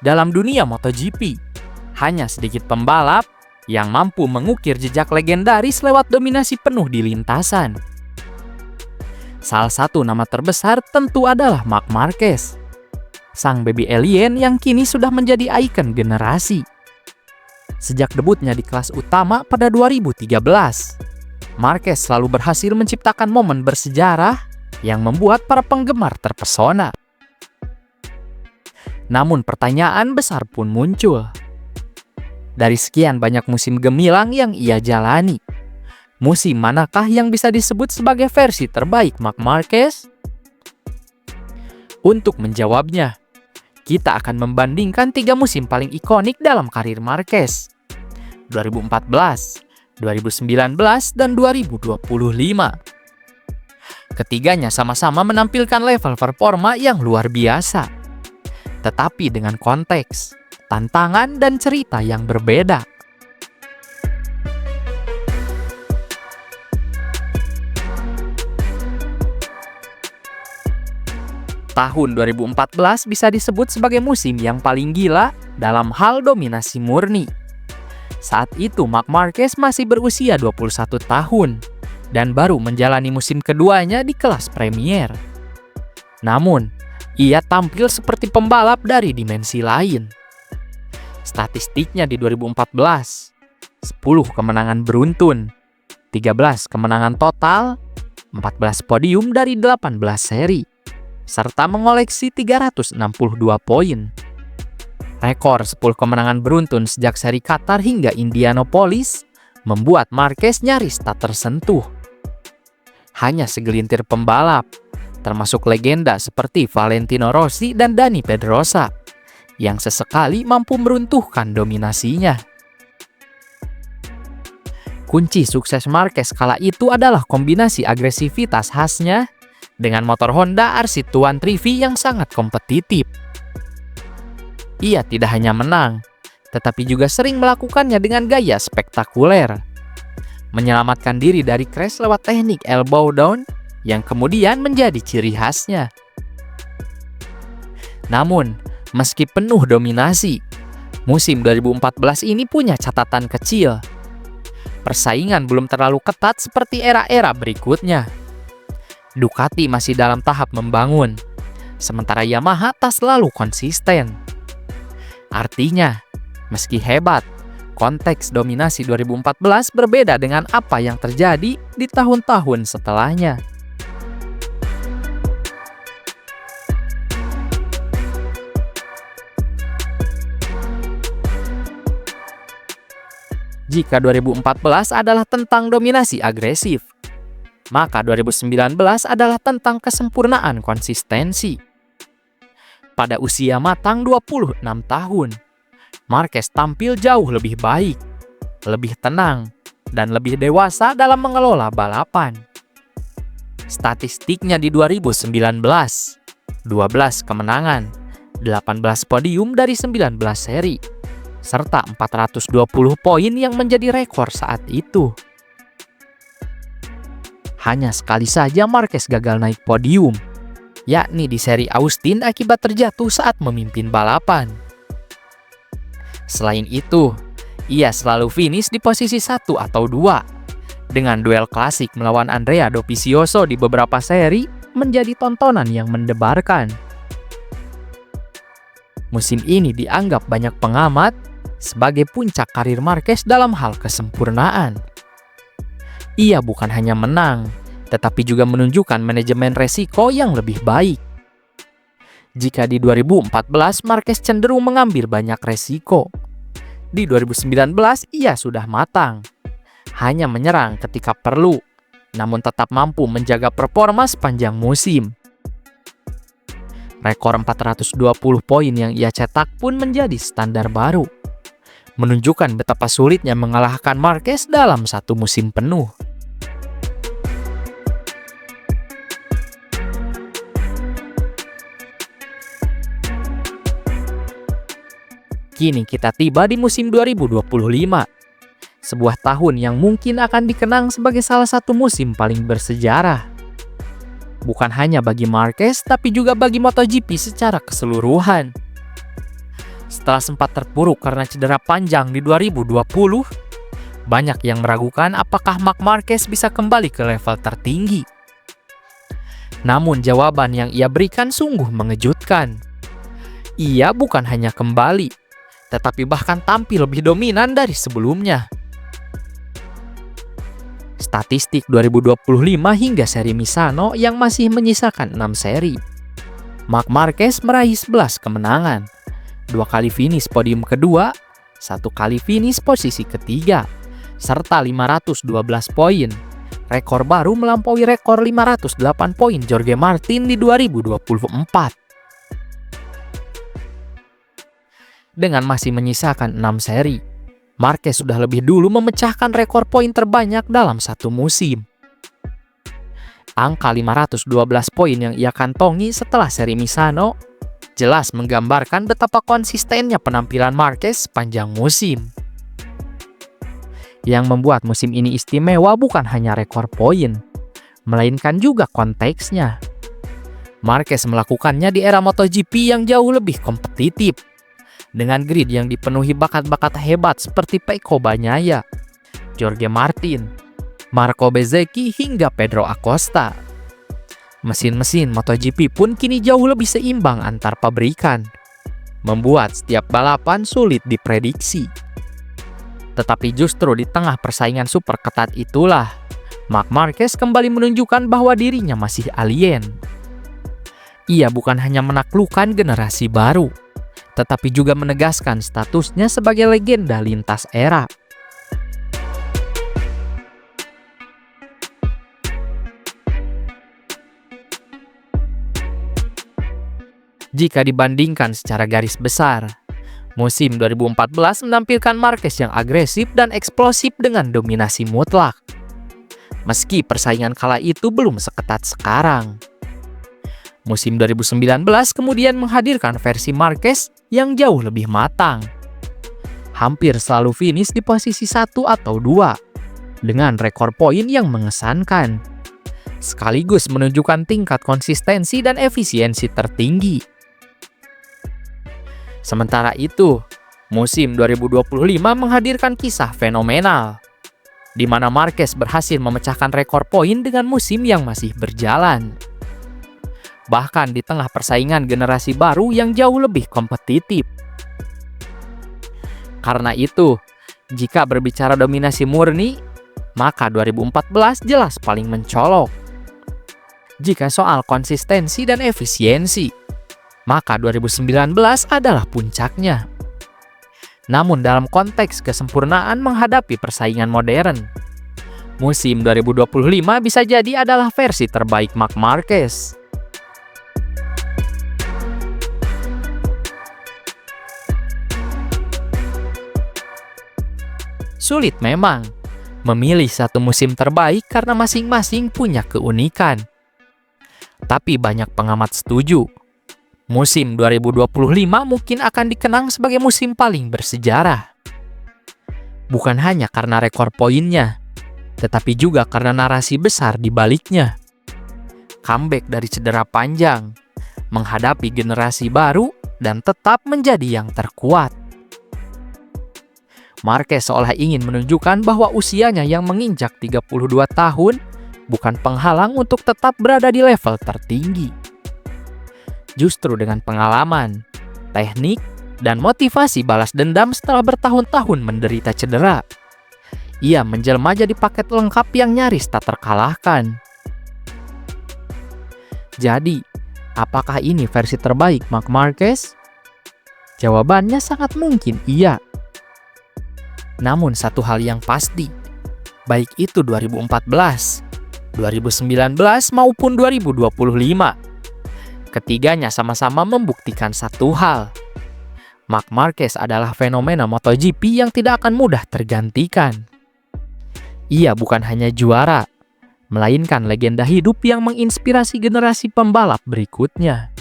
Dalam dunia MotoGP, hanya sedikit pembalap yang mampu mengukir jejak legendaris lewat dominasi penuh di lintasan. Salah satu nama terbesar tentu adalah Marc Marquez, sang baby alien yang kini sudah menjadi ikon generasi. Sejak debutnya di kelas utama pada 2013, Marquez selalu berhasil menciptakan momen bersejarah yang membuat para penggemar terpesona. Namun pertanyaan besar pun muncul. Dari sekian banyak musim gemilang yang ia jalani, musim manakah yang bisa disebut sebagai versi terbaik Marc Marquez? Untuk menjawabnya, kita akan membandingkan 3 musim paling ikonik dalam karir Marquez: 2014, 2019, dan 2025. Ketiganya sama-sama menampilkan level performa yang luar biasa, tetapi dengan konteks, tantangan, dan cerita yang berbeda. Tahun 2014 bisa disebut sebagai musim yang paling gila dalam hal dominasi murni. Saat itu Marc Marquez masih berusia 21 tahun dan baru menjalani musim keduanya di kelas Premier. Namun, ia tampil seperti pembalap dari dimensi lain. Statistiknya di 2014, 10 kemenangan beruntun, 13 kemenangan total, 14 podium dari 18 seri, serta mengoleksi 362 poin. Rekor 10 kemenangan beruntun sejak seri Qatar hingga Indianapolis membuat Marquez nyaris tak tersentuh. Hanya segelintir pembalap, termasuk legenda seperti Valentino Rossi dan Dani Pedrosa, yang sesekali mampu meruntuhkan dominasinya. Kunci sukses Marquez kala itu adalah kombinasi agresivitas khasnya dengan motor Honda RC213 yang sangat kompetitif. Ia tidak hanya menang, tetapi juga sering melakukannya dengan gaya spektakuler. Menyelamatkan diri dari crash lewat teknik elbow down yang kemudian menjadi ciri khasnya. Namun, meski penuh dominasi, musim 2014 ini punya catatan kecil. Persaingan belum terlalu ketat seperti era-era berikutnya. Ducati masih dalam tahap membangun, sementara Yamaha tak selalu konsisten. Artinya, meski hebat, konteks dominasi 2014 berbeda dengan apa yang terjadi di tahun-tahun setelahnya. Jika 2014 adalah tentang dominasi agresif, maka 2019 adalah tentang kesempurnaan konsistensi. Pada usia matang 26 tahun, Marquez tampil jauh lebih baik, lebih tenang, dan lebih dewasa dalam mengelola balapan. Statistiknya di 2019, 12 kemenangan, 18 podium dari 19 seri, serta 420 poin yang menjadi rekor saat itu. Hanya sekali saja Marquez gagal naik podium, yakni di seri Austin akibat terjatuh saat memimpin balapan. Selain itu, ia selalu finish di posisi 1 atau 2. Dengan duel klasik melawan Andrea Dovizioso di beberapa seri menjadi tontonan yang mendebarkan. Musim ini dianggap banyak pengamat sebagai puncak karir Marquez dalam hal kesempurnaan. Ia bukan hanya menang, tetapi juga menunjukkan manajemen resiko yang lebih baik. Jika di 2014 Marquez cenderung mengambil banyak resiko, di 2019 ia sudah matang, hanya menyerang ketika perlu, namun tetap mampu menjaga performa sepanjang musim. Rekor 420 poin yang ia cetak pun menjadi standar baru, menunjukkan betapa sulitnya mengalahkan Marquez dalam satu musim penuh. Kini kita tiba di musim 2025, sebuah tahun yang mungkin akan dikenang sebagai salah satu musim paling bersejarah. Bukan hanya bagi Marquez, tapi juga bagi MotoGP secara keseluruhan. setelah sempat terpuruk karena cedera panjang di 2020, banyak yang meragukan apakah Marc Marquez bisa kembali ke level tertinggi. Namun jawaban yang ia berikan sungguh mengejutkan. Ia bukan hanya kembali, tetapi bahkan tampil lebih dominan dari sebelumnya. Statistik 2025 hingga seri Misano yang masih menyisakan 6 seri. Marc Marquez meraih 11 kemenangan, 2 kali finish podium kedua, 1 kali finish posisi ketiga, serta 512 poin. Rekor baru melampaui rekor 508 poin Jorge Martin di 2024. Dengan masih menyisakan 6 seri, Marquez sudah lebih dulu memecahkan rekor poin terbanyak dalam satu musim. Angka 512 poin yang ia kantongi setelah seri Misano jelas menggambarkan betapa konsistennya penampilan Marquez sepanjang musim. Yang membuat musim ini istimewa bukan hanya rekor poin, melainkan juga konteksnya. Marquez melakukannya di era MotoGP yang jauh lebih kompetitif, dengan grid yang dipenuhi bakat-bakat hebat seperti Pecco Bagnaia, Jorge Martin, Marco Bezzecchi hingga Pedro Acosta. Mesin-mesin MotoGP pun kini jauh lebih seimbang antar pabrikan, membuat setiap balapan sulit diprediksi. Tetapi justru di tengah persaingan super ketat itulah, Marc Marquez kembali menunjukkan bahwa dirinya masih alien. Ia bukan hanya menaklukkan generasi baru, tetapi juga menegaskan statusnya sebagai legenda lintas era. Jika dibandingkan secara garis besar, musim 2014 menampilkan Marquez yang agresif dan eksplosif dengan dominasi mutlak. Meski persaingan kala itu belum seketat sekarang. Musim 2019 kemudian menghadirkan versi Marquez yang jauh lebih matang. Hampir selalu finish di posisi 1 atau 2, dengan rekor poin yang mengesankan. Sekaligus menunjukkan tingkat konsistensi dan efisiensi tertinggi. Sementara itu, musim 2025 menghadirkan kisah fenomenal, di mana Marquez berhasil memecahkan rekor poin dengan musim yang masih berjalan. Bahkan di tengah persaingan generasi baru yang jauh lebih kompetitif. Karena itu, jika berbicara dominasi murni, maka 2014 jelas paling mencolok. Jika soal konsistensi dan efisiensi, maka 2019 adalah puncaknya. Namun dalam konteks kesempurnaan menghadapi persaingan modern, musim 2025 bisa jadi adalah versi terbaik Marc Marquez. Sulit memang memilih satu musim terbaik karena masing-masing punya keunikan. Tapi banyak pengamat setuju, musim 2025 mungkin akan dikenang sebagai musim paling bersejarah. Bukan hanya karena rekor poinnya, tetapi juga karena narasi besar di baliknya. Comeback dari cedera panjang, menghadapi generasi baru, dan tetap menjadi yang terkuat. Marquez seolah ingin menunjukkan bahwa usianya yang menginjak 32 tahun bukan penghalang untuk tetap berada di level tertinggi. Justru dengan pengalaman, teknik, dan motivasi balas dendam setelah bertahun-tahun menderita cedera, ia menjelma jadi paket lengkap yang nyaris tak terkalahkan. Jadi, apakah ini versi terbaik Marc Marquez? Jawabannya sangat mungkin iya. Namun satu hal yang pasti, baik itu 2014, 2019 maupun 2025, ketiganya sama-sama membuktikan satu hal. Marc Marquez adalah fenomena MotoGP yang tidak akan mudah tergantikan. Ia bukan hanya juara, melainkan legenda hidup yang menginspirasi generasi pembalap berikutnya.